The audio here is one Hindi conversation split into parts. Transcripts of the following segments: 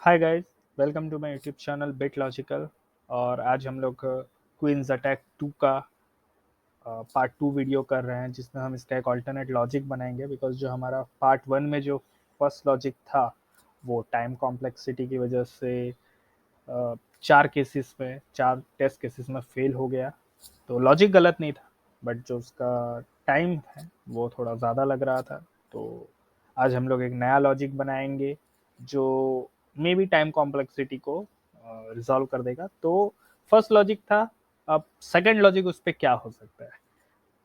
Hi guys, welcome to my YouTube channel bit logical. और आज हम लोग क्वींस अटैक 2 का पार्ट 2 वीडियो कर रहे हैं, जिसमें हम इसका एक ऑल्टरनेट लॉजिक बनाएंगे। बिकॉज जो हमारा पार्ट 1 में जो फर्स्ट लॉजिक था वो टाइम कॉम्प्लेक्सिटी की वजह से 4 टेस्ट केसेस में फेल हो गया। तो लॉजिक गलत नहीं था, बट जो उसका टाइम है वो थोड़ा ज़्यादा लग रहा था। तो आज हम लोग एक नया लॉजिक बनाएंगे जो मे बी टाइम कॉम्प्लेक्सिटी को रिजॉल्व कर देगा। तो फर्स्ट लॉजिक था, अब सेकंड लॉजिक उस पर क्या हो सकता है,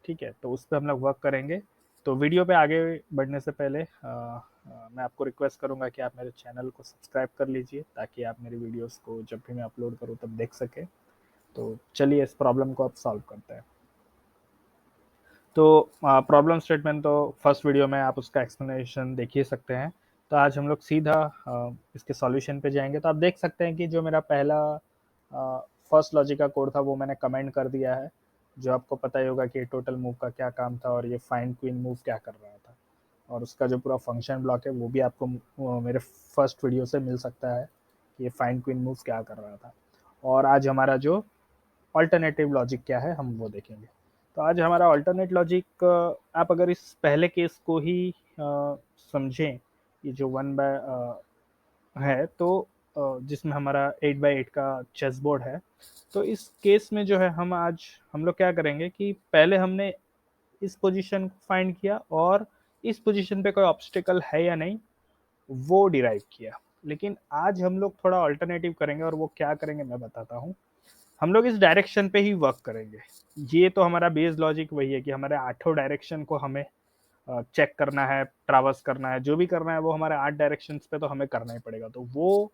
ठीक है, तो उस पर हम लोग वर्क करेंगे। तो वीडियो पे आगे बढ़ने से पहले मैं आपको रिक्वेस्ट करूंगा कि आप मेरे चैनल को सब्सक्राइब कर लीजिए, ताकि आप मेरी वीडियोस को जब भी मैं अपलोड करूं तब देख सके। तो चलिए इस प्रॉब्लम को अब सॉल्व करते हैं। तो प्रॉब्लम स्टेटमेंट तो फर्स्ट वीडियो में आप उसका एक्सप्लेनेशन देख ही सकते हैं। तो आज हम लोग सीधा इसके सॉल्यूशन पे जाएंगे। तो आप देख सकते हैं कि जो मेरा पहला फर्स्ट लॉजिक का कोड था वो मैंने कमेंट कर दिया है। जो आपको पता ही होगा कि टोटल मूव का क्या काम था और ये फाइंड क्वीन मूव क्या कर रहा था। और उसका जो पूरा फंक्शन ब्लॉक है वो भी आपको मेरे फर्स्ट वीडियो से मिल सकता है कि ये फाइंड क्वीन मूव क्या कर रहा था। और आज हमारा जो अल्टरनेटिव लॉजिक क्या है हम वो देखेंगे। तो आज हमारा अल्टरनेट लॉजिक, आप अगर इस पहले केस को ही समझें, ये जो 1 बाय है, तो जिसमें हमारा 8 बाय 8 का चेस बोर्ड है। तो इस केस में जो है हम लोग क्या करेंगे कि पहले हमने इस पोजीशन को फाइंड किया और इस पोजीशन पे कोई ऑब्स्टिकल है या नहीं वो डिराइव किया। लेकिन आज हम लोग थोड़ा अल्टरनेटिव करेंगे, और वो क्या करेंगे मैं बताता हूँ। हम लोग इस डायरेक्शन पे ही वर्क करेंगे। ये तो हमारा बेस लॉजिक वही है कि हमारे 8 डायरेक्शन को हमें चेक करना है, ट्रैवर्स करना है, जो भी करना है वो हमारे 8 डायरेक्शंस पे तो हमें करना ही पड़ेगा। तो वो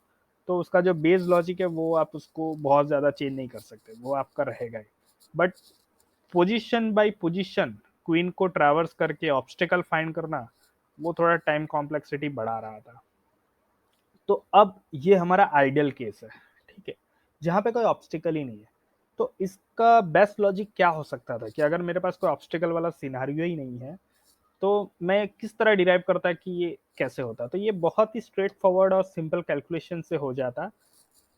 तो उसका जो बेस लॉजिक है वो आप उसको बहुत ज़्यादा चेंज नहीं कर सकते, वो आपका रहेगा ही। But position by position queen को ट्रैवर्स करके ऑब्स्टिकल फाइंड करना, वो थोड़ा टाइम कॉम्प्लेक्सिटी बढ़ा रहा था। तो अब ये हमारा आइडियल केस है, ठीक है, जहाँ पे कोई ऑब्स्टिकल ही नहीं है। तो इसका बेस्ट लॉजिक क्या हो सकता था कि अगर मेरे पास कोई ऑब्स्टिकल वाला सिनारियो ही नहीं है तो मैं किस तरह डिराइव करता कि ये कैसे होता। तो ये बहुत ही स्ट्रेट फॉरवर्ड और सिंपल कैलकुलेशन से हो जाता,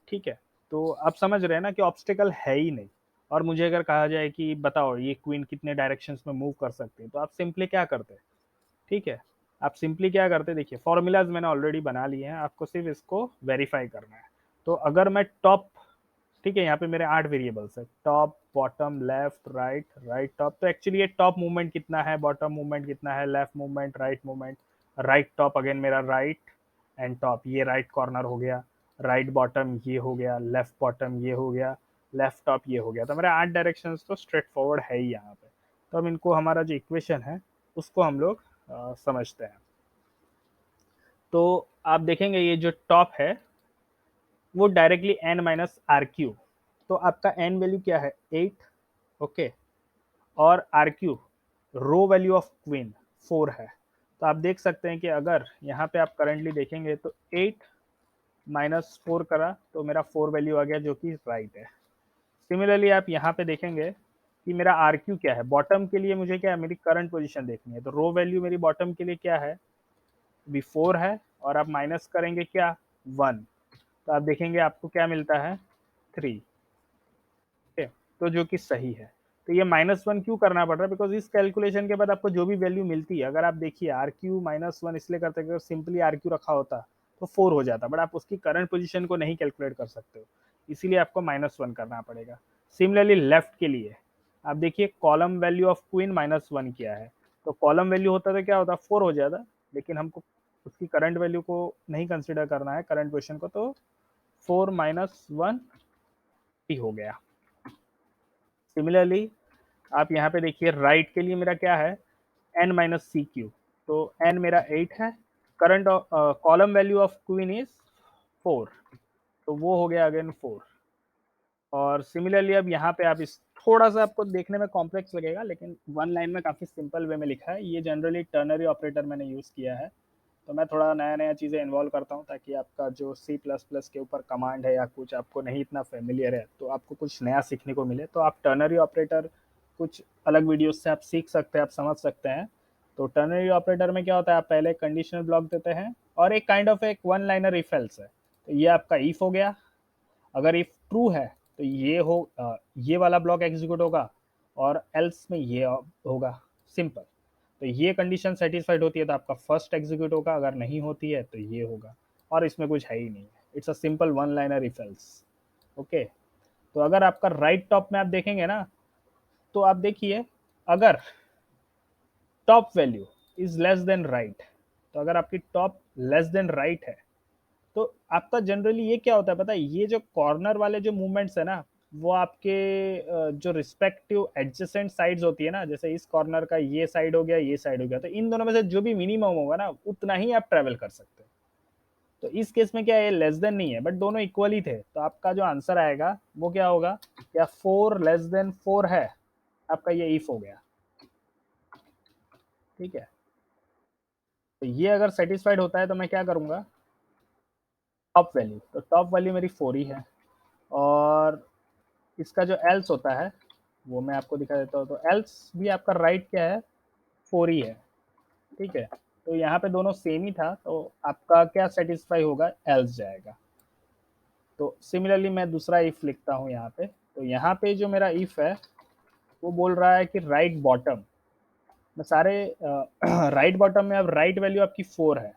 ठीक है। तो आप समझ रहे हैं ना कि ऑब्स्टिकल है ही नहीं। और मुझे अगर कहा जाए कि बताओ ये क्वीन कितने डायरेक्शंस में मूव कर सकती है, तो आप सिंपली क्या करते, ठीक है, आप सिंपली क्या करते, देखिए फॉर्मूलाज मैंने ऑलरेडी बना लिए हैं, आपको सिर्फ इसको वेरीफाई करना है। तो अगर मैं टॉप, ठीक है, यहाँ पे मेरे 8 वेरिएबल्स है, top bottom left right right top. तो एक्चुअली ये टॉप मूवमेंट कितना है, बॉटम मूवमेंट कितना है, left movement right movement, right top again मेरा राइट एंड टॉप, ये राइट कॉर्नर हो गया, राइट बॉटम ये हो गया, लेफ्ट बॉटम ये हो गया, लेफ्ट टॉप ये हो गया। तो मेरे 8 डायरेक्शन तो स्ट्रेट फॉरवर्ड है ही यहाँ पे। तो अब इनको हमारा जो इक्वेशन है उसको हम लोग समझते हैं। तो आप देखेंगे ये जो टॉप है वो directly n minus R Q. तो आपका n वैल्यू क्या है 8, ओके, और R Q row value of queen 4 है। तो आप देख सकते हैं कि अगर यहाँ पे आप करंटली देखेंगे तो 8 माइनस 4 करा तो मेरा 4 वैल्यू आ गया, जो कि राइट है। सिमिलरली आप यहाँ पे देखेंगे कि मेरा आर क्यू क्या है, बॉटम के लिए मुझे क्या है, मेरी करंट पोजीशन देखनी है। तो रो वैल्यू मेरी बॉटम के लिए क्या है, भी 4 है, और आप माइनस करेंगे क्या 1। तो आप देखेंगे आपको क्या मिलता है 3, ठीक है, तो जो कि सही है। तो ये -1 क्यों करना पड़ रहा है, बिकॉज इस कैलकुलेशन के बाद आपको जो भी वैल्यू मिलती है, अगर आप देखिए आर क्यू -1 इसलिए करते हैं कि सिंपली आर क्यू रखा होता तो 4 हो जाता, बट आप उसकी करंट पोजीशन को नहीं कैलकुलेट कर सकते हो, इसीलिए आपको -1 करना पड़ेगा। सिमिलरली लेफ्ट के लिए आप देखिए कॉलम वैल्यू ऑफ क्वीन -1 किया है, तो कॉलम वैल्यू होता तो क्या होता 4 हो जाता, लेकिन हमको उसकी करंट वैल्यू को नहीं कंसिडर करना है, करंट पोजिशन को, तो 4 -1 ही हो गया। सिमिलरली आप यहाँ पे देखिए राइट के लिए मेरा क्या है n माइनस सी क्यू। तो n मेरा 8 है, current column value of queen is 4, तो वो हो गया अगेन 4। और सिमिलरली अब यहाँ पे आप इस थोड़ा सा आपको देखने में कॉम्प्लेक्स लगेगा, लेकिन वन लाइन में काफ़ी सिंपल वे में लिखा है। ये जनरली टर्नरी ऑपरेटर मैंने यूज़ किया है। तो मैं थोड़ा नया नया चीज़ें इन्वॉल्व करता हूँ, ताकि आपका जो C++ के ऊपर कमांड है या कुछ आपको नहीं इतना फेमिलियर है, तो आपको कुछ नया सीखने को मिले। तो आप टर्नरी ऑपरेटर कुछ अलग वीडियोस से आप सीख सकते हैं, आप समझ सकते हैं। तो टर्नरी ऑपरेटर में क्या होता है, आप पहले कंडीशनल ब्लॉक देते हैं और एक काइंड ऑफ एक वन लाइनर इफ एल्स है। तो ये आपका इफ हो गया। अगर इफ ट्रू है तो ये वाला ब्लॉक एग्जीक्यूट होगा, और एल्स में ये होगा। सिंपल। तो ये कंडीशन सेटिस्फाइड होती है तो आपका फर्स्ट एग्जीक्यूट होगा, अगर नहीं होती है तो ये होगा, और इसमें कुछ है ही नहीं है। It's a simple one liner if else. Okay. तो अगर आपका राइट टॉप में आप देखेंगे ना, तो आप देखिए, अगर top value is less than right, तो अगर आपकी टॉप लेस देन राइट है, तो आपका जनरली ये क्या होता है पता है, ये जो कॉर्नर वाले जो मूवमेंट्स है ना, वो आपके जो रिस्पेक्टिव एडजेसेंट साइड्स होती है ना, जैसे इस कॉर्नर का ये साइड हो गया, ये साइड हो गया, तो इन दोनों में से जो भी मिनिमम होगा ना, उतना ही आप ट्रेवल कर सकते हो। तो इस केस में क्या है, लेस देन नहीं है, बट दोनों इक्वली थे, तो आपका जो आंसर आएगा वो क्या होगा, क्या 4 लेस देन 4 है, आपका ये इफ हो गया। ठीक है। तो ये अगर सेटिस्फाइड होता है तो मैं क्या करूंगा, टॉप वैल्यू, तो टॉप वैल्यू मेरी 4 ही है, और इसका जो एल्स होता है वो मैं आपको दिखा देता हूँ। तो एल्स भी आपका राइट क्या है, 4 ही है। ठीक है। तो यहाँ पे दोनों सेम ही था, तो आपका क्या सेटिस्फाई होगा, एल्स जाएगा। तो सिमिलरली मैं दूसरा इफ लिखता हूँ यहाँ पे। तो यहाँ पे जो मेरा इफ है वो बोल रहा है कि राइट बॉटम में सारे राइट बॉटम में अब राइट वैल्यू आपकी 4 है,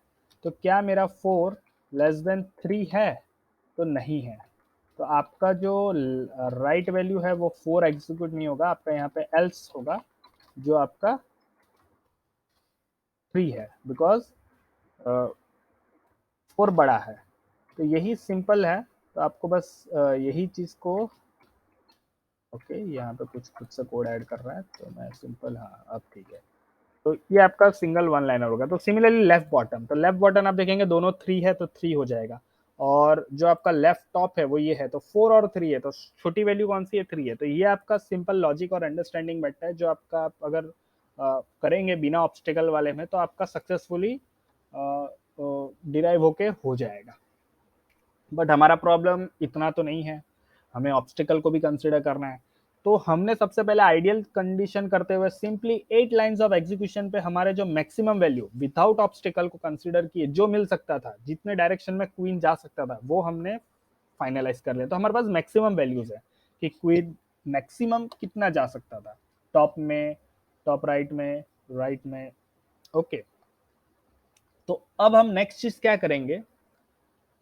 तो क्या मेरा 4 लेस देन 3 है, तो नहीं है। तो आपका जो राइट वैल्यू है वो 4 एग्जीक्यूट नहीं होगा, आपका यहाँ पे एल्स होगा, जो आपका 3 है, बिकॉज 4 बड़ा है। तो यही सिंपल है। तो आपको बस यही चीज़ को, ओके, यहाँ पे कुछ खुद से कोड ऐड कर रहा है, तो मैं सिंपल, हाँ अब ठीक है। तो ये आपका सिंगल वन लाइनर होगा। तो सिमिलरली लेफ्ट बॉटम, तो लेफ्ट बॉटम आप देखेंगे दोनों 3 है तो 3 हो जाएगा, और जो आपका लेफ्ट टॉप है वो ये है, तो 4 और 3 है, तो छोटी वैल्यू कौन सी है, 3 है। तो ये आपका सिंपल लॉजिक और अंडरस्टैंडिंग बैठता है, जो आपका आप अगर करेंगे बिना ऑब्स्टिकल वाले में, तो आपका सक्सेसफुली डिराइव होके हो जाएगा। बट हमारा प्रॉब्लम इतना तो नहीं है, हमें ऑब्स्टिकल को भी कंसिडर करना है। तो हमने सबसे पहले आइडियल कंडीशन करते हुए सिंपली 8 लाइंस ऑफ एग्जीक्यूशन पे हमारे जो मैक्सिमम वैल्यू विदाउट ऑब्स्टिकल को कंसिडर किए, जो मिल सकता था, जितने डायरेक्शन में क्वीन जा सकता था, वो हमने फाइनलाइज कर लिया। तो हमारे पास मैक्सिमम वैल्यूज है कि क्वीन मैक्सिमम कितना जा सकता था, टॉप में, टॉप राइट में। ओके। तो अब हम नेक्स्ट चीज क्या करेंगे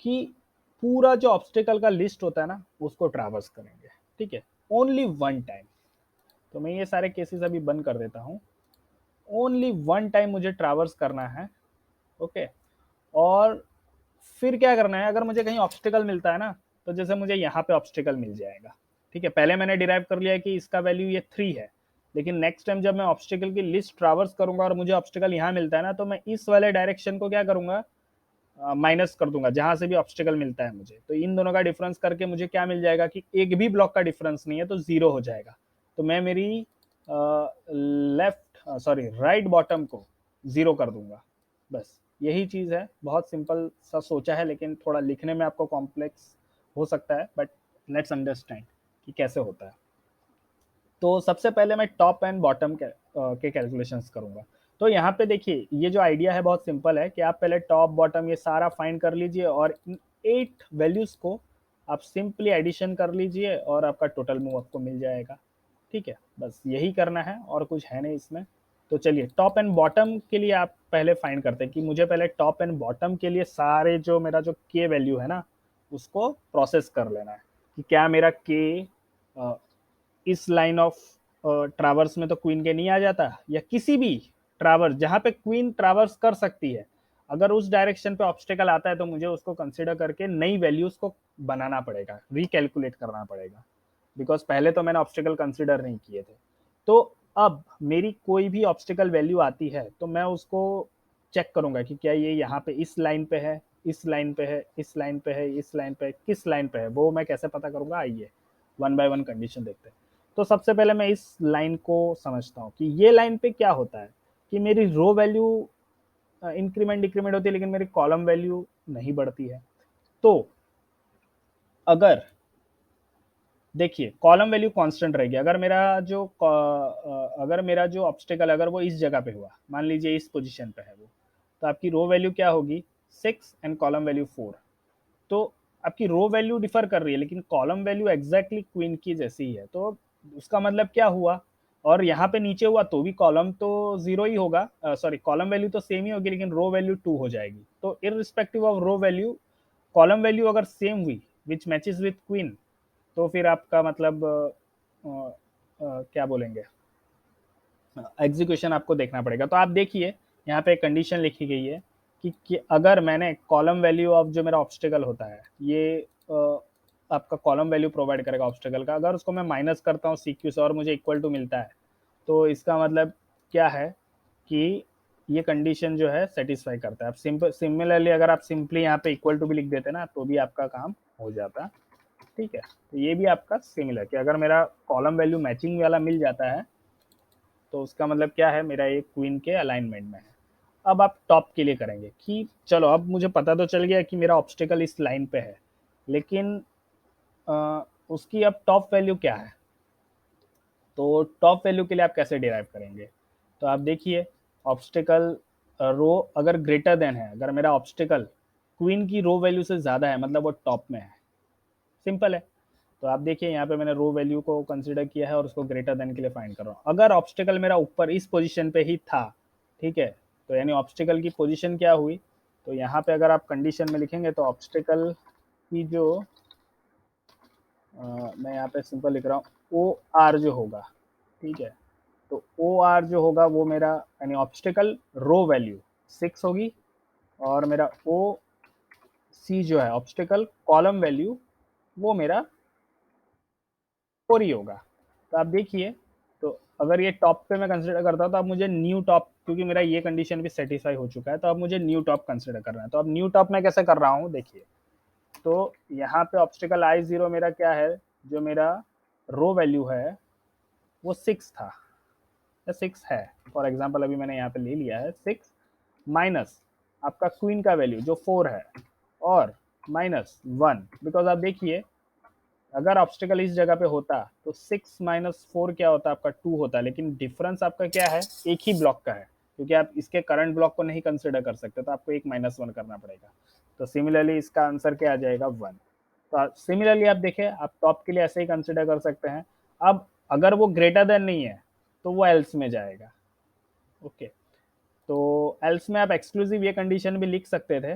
कि पूरा जो ऑब्स्टिकल का लिस्ट होता है ना, उसको ट्रैवर्स करेंगे। ठीक है। Only one time. तो मैं ये सारे केसेस अभी बंद कर देता हूँ। ओनली वन टाइम मुझे ट्रैवर्स करना है। ओके। और फिर क्या करना है, अगर मुझे कहीं ऑब्स्टिकल मिलता है ना, तो जैसे मुझे यहाँ पे ऑब्स्टिकल मिल जाएगा। ठीक है। पहले मैंने डिराइव कर लिया कि इसका वैल्यू ये 3 है, लेकिन नेक्स्ट टाइम जब मैं ऑब्स्टिकल की लिस्ट ट्रैवर्स करूंगा और मुझे ऑब्स्टिकल यहाँ मिलता है ना, तो मैं इस वाले डायरेक्शन को क्या करूंगा, माइनस कर दूंगा, जहां से भी ऑब्स्टिकल मिलता है मुझे। तो इन दोनों का डिफरेंस करके मुझे क्या मिल जाएगा कि एक भी ब्लॉक का डिफरेंस नहीं है, तो 0 हो जाएगा। तो मैं मेरी लेफ्ट सॉरी राइट बॉटम को 0 कर दूंगा। बस यही चीज़ है, बहुत सिंपल सा सोचा है, लेकिन थोड़ा लिखने में आपको कॉम्प्लेक्स हो सकता है, बट लेट्स अंडरस्टैंड कि कैसे होता है। तो सबसे पहले मैं टॉप एंड बॉटम के कैलकुलेशंस करूंगा। तो यहाँ पे देखिए, ये जो आइडिया है बहुत सिंपल है कि आप पहले टॉप बॉटम ये सारा फाइंड कर लीजिए, और इन 8 वैल्यूज को आप सिंपली एडिशन कर लीजिए, और आपका टोटल मूव आपको मिल जाएगा। ठीक है। बस यही करना है, और कुछ है नहीं इसमें। तो चलिए टॉप एंड बॉटम के लिए आप पहले फाइंड करते हैं कि मुझे पहले टॉप एंड बॉटम के लिए सारे जो मेरा जो के वैल्यू है ना, उसको प्रोसेस कर लेना है कि क्या मेरा के इस लाइन ऑफ ट्रावर्स में तो क्वीन के नहीं आ जाता, या किसी भी ट्रावर्स जहां पे क्वीन ट्रावर्स कर सकती है, अगर उस डायरेक्शन पे ऑब्स्टेकल आता है, तो मुझे उसको कंसिडर करके नई वैल्यूज को बनाना पड़ेगा, रिकैलकुलेट करना पड़ेगा, बिकॉज पहले तो मैंने ऑब्स्टेकल कंसिडर नहीं किए थे। तो अब मेरी कोई भी ऑब्स्टेकल वैल्यू आती है, तो मैं उसको चेक करूंगा कि क्या ये यहाँ पे इस लाइन पे है, इस लाइन पे है, इस लाइन पे है, इस लाइन पे है, किस लाइन पे है, वो मैं कैसे पता करूंगा, आइए वन बाय वन कंडीशन देखते हैं। तो सबसे पहले मैं इस लाइन को समझता हूँ कि ये लाइन पे क्या होता है कि मेरी रो वैल्यू इंक्रीमेंट डिक्रीमेंट होती है, लेकिन मेरी कॉलम वैल्यू नहीं बढ़ती है। तो अगर देखिए कॉलम वैल्यू कांस्टेंट रहेगी, अगर मेरा जो ऑब्स्टेकल अगर वो इस जगह पे हुआ, मान लीजिए इस पोजीशन पे है वो, तो आपकी रो वैल्यू क्या होगी, 6 एंड कॉलम वैल्यू 4। तो आपकी रो वैल्यू डिफर कर रही है लेकिन कॉलम वैल्यू एग्जैक्टली क्वीन की जैसी ही है, तो उसका मतलब क्या हुआ, और यहाँ पे नीचे हुआ तो भी कॉलम तो जीरो ही होगा, सॉरी कॉलम वैल्यू तो सेम ही होगी लेकिन रो वैल्यू 2 हो जाएगी। तो irrespective of row value, column value अगर सेम हुई विच मैचेस विथ क्वीन, तो फिर आपका मतलब क्या बोलेंगे, एग्जीक्यूशन आपको देखना पड़ेगा। तो आप देखिए यहाँ पे कंडीशन लिखी गई है कि अगर मैंने कॉलम वैल्यू ऑफ जो मेरा ऑब्स्टिकल होता है ये आपका कॉलम वैल्यू प्रोवाइड करेगा ऑब्स्टिकल का, अगर उसको मैं माइनस करता हूँ सीक्यू से और मुझे इक्वल टू मिलता है, तो इसका मतलब क्या है कि ये कंडीशन जो है सेटिस्फाई करता है। आप सिंपल सिमिलरली अगर आप सिंपली यहाँ पे इक्वल टू भी लिख देते ना तो भी आपका काम हो जाता। ठीक है, तो ये भी आपका सिमिलर कि अगर मेरा कॉलम वैल्यू मैचिंग वाला मिल जाता है तो उसका मतलब क्या है, मेरा एक क्वीन के अलाइनमेंट में है। अब आप टॉप के लिए करेंगे कि चलो अब मुझे पता तो चल गया कि मेरा ऑब्स्टिकल इस लाइन पे है, लेकिन उसकी अब टॉप वैल्यू क्या है। तो टॉप वैल्यू के लिए आप कैसे डिराइव करेंगे, तो आप देखिए ऑब्स्टिकल रो अगर ग्रेटर देन है, अगर मेरा ऑब्स्टिकल क्वीन की रो वैल्यू से ज़्यादा है मतलब वो टॉप में है, सिंपल है। तो आप देखिए यहाँ पे मैंने रो वैल्यू को कंसीडर किया है और उसको ग्रेटर देन के लिए फाइंड कर रहा हूँ। अगर ऑब्स्टिकल मेरा ऊपर इस पोजीशन पे ही था, ठीक है, तो यानी ऑब्स्टिकल की पोजीशन क्या हुई, तो यहाँ पे अगर आप कंडीशन में लिखेंगे तो ऑब्स्टिकल की जो मैं यहाँ पे सिंपल लिख रहा हूँ ओ आर जो होगा, ठीक है, तो ओ आर जो होगा वो मेरा यानी ऑब्स्टिकल रो वैल्यू 6 होगी, और मेरा ओ सी जो है ऑब्स्टिकल कॉलम वैल्यू वो मेरा 4 ही होगा। तो आप देखिए, तो अगर ये टॉप पे मैं कंसिडर करता हूँ तो अब मुझे न्यू टॉप, क्योंकि मेरा ये कंडीशन भी सेटिस्फाई हो चुका है, तो अब मुझे न्यू टॉप कंसिडर करना है। तो अब न्यू टॉप मैं कैसे कर रहा हूँ देखिए, तो यहाँ पे ऑब्स्टिकल आई जीरो मेरा क्या है, जो मेरा रो वैल्यू है वो 6 था या 6 है, फॉर एग्जाम्पल अभी मैंने यहाँ पे ले लिया है 6 माइनस आपका क्वीन का वैल्यू जो 4 है, और माइनस 1, बिकॉज आप देखिए अगर ऑब्स्टिकल इस जगह पे होता तो 6 - 4 क्या होता आपका 2 होता, लेकिन डिफरेंस आपका क्या है, एक ही ब्लॉक का है, क्योंकि आप इसके करंट ब्लॉक को नहीं कंसिडर कर सकते, तो आपको एक -1 करना पड़ेगा। तो सिमिलरली इसका आंसर क्या आ जाएगा 1। तो सिमिलरली आप देखिए आप टॉप के लिए ऐसे ही कंसिडर कर सकते हैं। अब अगर वो ग्रेटर देन नहीं है तो वो एल्स में जाएगा। ओके, तो एल्स में आप एक्सक्लूसिव ये कंडीशन भी लिख सकते थे,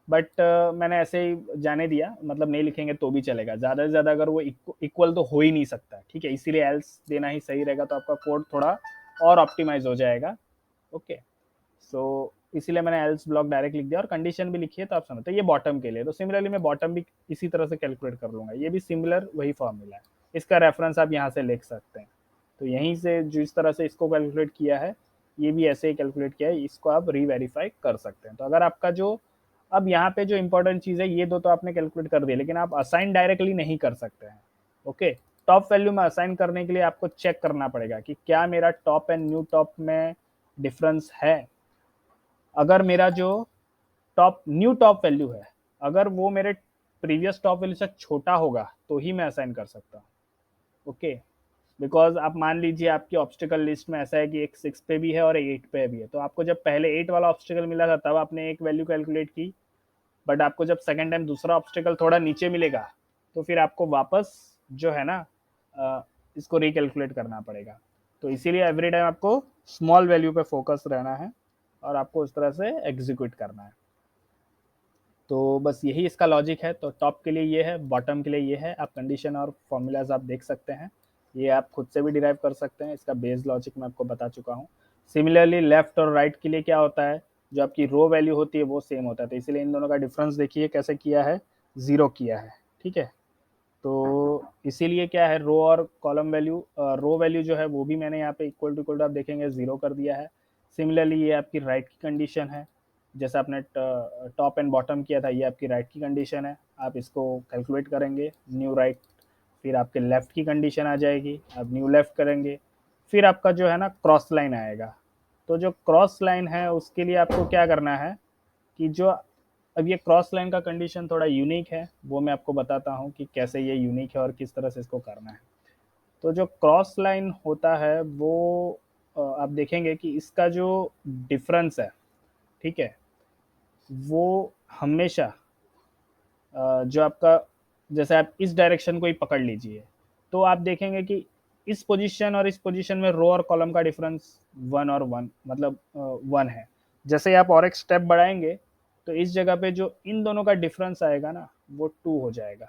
बट मैंने ऐसे ही जाने दिया, मतलब नहीं लिखेंगे तो भी चलेगा, ज़्यादा से ज़्यादा अगर वो इक्वल तो हो ही नहीं सकता, ठीक है, इसीलिए एल्स देना ही सही रहेगा, तो आपका कोड थोड़ा और ऑप्टिमाइज हो जाएगा। ओके, सो इसीलिए मैंने एल्स ब्लॉक डायरेक्ट लिख दिया और कंडीशन भी लिखी है, तो आप समझते हैं ये बॉटम के लिए। तो सिमिलरली मैं बॉटम भी इसी तरह से कैलकुलेट कर लूँगा, ये भी सिमिलर वही फॉर्मूला है, इसका रेफरेंस आप यहाँ से लिख सकते हैं। तो यहीं से जो इस तरह से इसको कैलकुलेट किया है, ये भी ऐसे ही कैलकुलेट किया है, इसको आप रीवेरीफाई कर सकते हैं। तो अगर आपका जो अब यहाँ पे जो इंपॉर्टेंट चीज़ है, ये दो तो आपने कैलकुलेट कर दिया, लेकिन आप असाइन डायरेक्टली नहीं कर सकते हैं। ओके, टॉप वैल्यू में असाइन करने के लिए आपको चेक करना पड़ेगा कि क्या मेरा टॉप एंड न्यू टॉप में डिफरेंस है। अगर मेरा जो टॉप न्यू टॉप वैल्यू है, अगर वो मेरे प्रीवियस टॉप वैल्यू से छोटा होगा तो ही मैं असाइन कर सकता हूँ। ओके, बिकॉज आप मान लीजिए आपकी ऑब्स्टिकल लिस्ट में ऐसा है कि एक 6 पे भी है और एक 8 पे भी है, तो आपको जब पहले 8 वाला ऑब्स्टिकल मिला था तब आपने एक वैल्यू कैलकुलेट की, बट आपको जब सेकेंड टाइम दूसरा ऑब्स्टिकल थोड़ा नीचे मिलेगा तो फिर आपको वापस जो है ना इसको रिकैलकुलेट करना पड़ेगा। तो इसीलिए एवरी टाइम आपको स्मॉल वैल्यू पे फोकस रहना है और आपको उस तरह से एग्जीक्यूट करना है। तो बस यही इसका लॉजिक है। तो टॉप के लिए ये है, बॉटम के लिए ये है। आप कंडीशन और फॉर्मूलाज आप देख सकते हैं, ये आप खुद से भी डिराइव कर सकते हैं, इसका बेस लॉजिक मैं आपको बता चुका हूँ। सिमिलरली लेफ्ट और राइट के लिए क्या होता है, जो आपकी रो वैल्यू होती है वो सेम होता है, तो इसीलिए इन दोनों का डिफरेंस देखिए कैसे किया है, 0 किया है। ठीक है, तो इसीलिए क्या है, रो और कॉलम वैल्यू, रो वैल्यू जो है वो भी मैंने यहाँ पे इक्वल टू इक्वल आप देखेंगे 0 कर दिया है। सिमिलरली ये आपकी राइट की कंडीशन है, जैसे आपने टॉप एंड बॉटम किया था, ये आपकी राइट की कंडीशन है। आप इसको कैलकुलेट करेंगे न्यू राइट, फिर आपके लेफ्ट की कंडीशन आ जाएगी, आप न्यू लेफ्ट करेंगे, फिर आपका जो है ना क्रॉस लाइन आएगा। तो जो क्रॉस लाइन है उसके लिए आपको क्या करना है कि जो अब ये क्रॉस लाइन का कंडीशन थोड़ा यूनिक है, वो मैं आपको बताता हूँ कि कैसे ये यूनिक है और किस तरह से इसको करना है। तो जो क्रॉस लाइन होता है वो आप देखेंगे कि इसका जो डिफरेंस है, ठीक है, वो हमेशा जो आपका, जैसे आप इस डायरेक्शन को ही पकड़ लीजिए, तो आप देखेंगे कि इस पोजीशन और इस पोजीशन में रो और कॉलम का डिफरेंस 1 और 1 मतलब 1 है। जैसे ही आप और एक स्टेप बढ़ाएंगे तो इस जगह पे जो इन दोनों का डिफरेंस आएगा ना वो 2 हो जाएगा।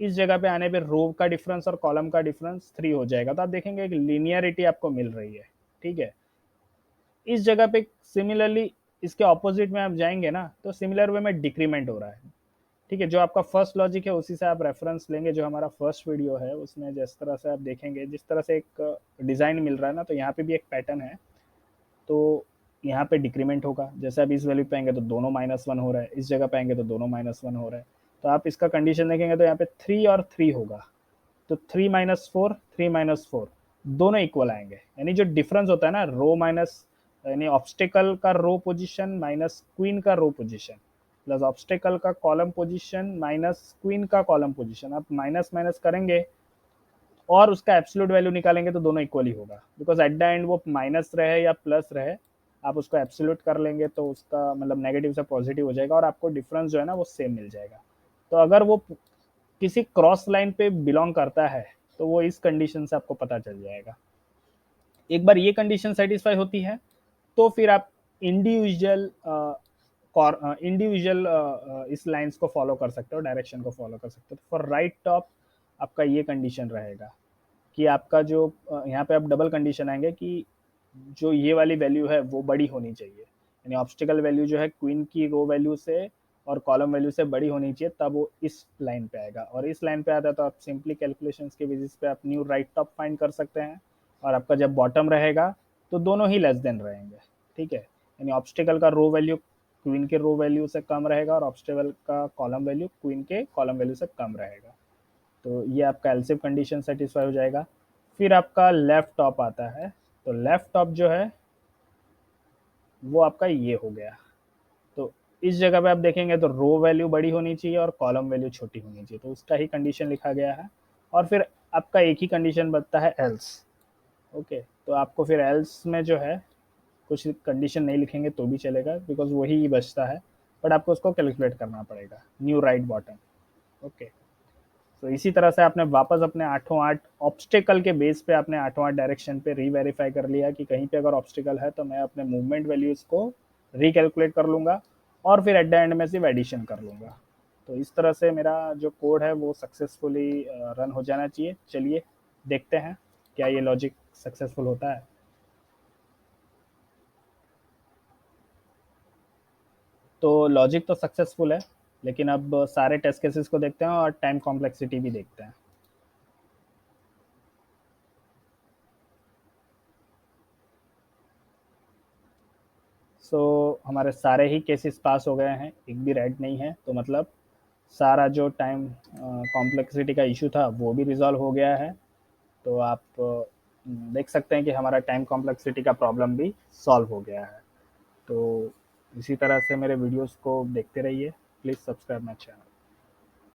इस जगह पे आने पे रो का डिफरेंस और कॉलम का डिफरेंस 3 हो जाएगा। तो आप देखेंगे एक लीनियरिटी आपको मिल रही है। ठीक है, इस जगह पे सिमिलरली इसके ऑपोजिट में आप जाएंगे ना तो सिमिलर वे में डिक्रीमेंट हो रहा है। ठीक है, जो आपका फर्स्ट लॉजिक है उसी से आप रेफरेंस लेंगे। जो हमारा फर्स्ट वीडियो है उसमें जिस तरह से आप देखेंगे, जिस तरह से एक डिज़ाइन मिल रहा है ना, तो यहाँ पे भी एक पैटर्न है। तो यहाँ पे डिक्रीमेंट होगा। जैसे आप इस वैल्यू पे आएंगे तो दोनों -1 हो रहा है, इस जगह पे आएंगे तो दोनों -1 हो रहा है। तो आप इसका कंडीशन देखेंगे तो यहाँ पे 3 और 3 होगा। तो 3 - 4 3 - 4 दोनों इक्वल आएंगे। यानी जो डिफरेंस होता है ना, रो माइनस यानी ऑब्स्टिकल का रो पोजीशन माइनस क्वीन का रो पोजीशन प्लस ऑब्स्टिकल का कॉलम पोजीशन माइनस क्वीन का कॉलम पोजीशन, आप माइनस माइनस करेंगे और उसका एब्सोल्यूट वैल्यू निकालेंगे तो दोनों इक्वल ही होगा। बिकॉज एट द एंड वो माइनस रहे या प्लस रहे, आप उसको एब्सोल्यूट कर लेंगे तो उसका मतलब नेगेटिव से पॉजिटिव हो जाएगा और आपको डिफरेंस जो है ना वो सेम मिल जाएगा। तो अगर वो किसी क्रॉस लाइन पे बिलोंग करता है तो वो इस कंडीशन से आपको पता चल जाएगा। एक बार ये कंडीशन सेटिस्फाई होती है तो फिर आप इंडिविजुअल इस लाइंस को फॉलो कर सकते हो, डायरेक्शन को फॉलो कर सकते हो। फॉर राइट टॉप आपका ये कंडीशन रहेगा कि आपका जो यहाँ पे आप डबल कंडीशन आएंगे कि जो ये वाली वैल्यू है वो बड़ी होनी चाहिए। यानी ऑब्स्टिकल वैल्यू जो है क्वीन की रो वैल्यू से और कॉलम वैल्यू से बड़ी होनी चाहिए, तब वो इस लाइन पे आएगा। और इस लाइन पे आता है तो आप सिंपली कैलकुलेशंस के बेसिस पे आप न्यू राइट टॉप फाइंड कर सकते हैं। और आपका जब बॉटम रहेगा तो दोनों ही लेस देन रहेंगे। ठीक है, यानी ऑब्स्टिकल का रो वैल्यू क्वीन के रो वैल्यू से कम रहेगा और ऑब्स्टिकल का कॉलम वैल्यू क्वीन के कॉलम वैल्यू से कम रहेगा। तो ये आपका एलसिफ कंडीशन सेटिस्फाई हो जाएगा। फिर आपका लेफ्ट टॉप आता है। तो लेफ्ट टॉप जो है वो आपका ये हो गया। तो इस जगह पे आप देखेंगे तो रो वैल्यू बड़ी होनी चाहिए और कॉलम वैल्यू छोटी होनी चाहिए, तो उसका ही कंडीशन लिखा गया है। और फिर आपका एक ही कंडीशन बनता है एल्स। ओके, तो आपको फिर एल्स में जो है कुछ कंडीशन नहीं लिखेंगे तो भी चलेगा बिकॉज वही बचता है, बट आपको उसको कैलकुलेट करना पड़ेगा न्यू राइट बॉटम। ओके, तो इसी तरह से आपने वापस अपने आठों आठ ऑब्स्टिकल के बेस पे आपने आठों आठ डायरेक्शन पे रीवेरीफाई कर लिया कि कहीं पे अगर ऑब्स्टिकल है तो मैं अपने मूवमेंट वैल्यूज को रिकैलकुलेट कर लूँगा और फिर एट द एंड में सिर्फ एडिशन कर लूँगा। तो इस तरह से मेरा जो कोड है वो सक्सेसफुली रन हो जाना चाहिए। चलिए देखते हैं क्या ये लॉजिक सक्सेसफुल होता है। तो लॉजिक तो सक्सेसफुल है, लेकिन अब सारे टेस्ट केसेस को देखते हैं और टाइम कॉम्प्लेक्सिटी भी देखते हैं। हमारे सारे ही केसेस पास हो गए हैं, एक भी रेड नहीं है। तो मतलब सारा जो टाइम कॉम्प्लेक्सिटी का इशू था वो भी रिजॉल्व हो गया है। तो आप देख सकते हैं कि हमारा टाइम कॉम्प्लेक्सिटी का प्रॉब्लम भी सॉल्व हो गया है। तो इसी तरह से मेरे वीडियोस को देखते रहिए। Please subscribe my channel.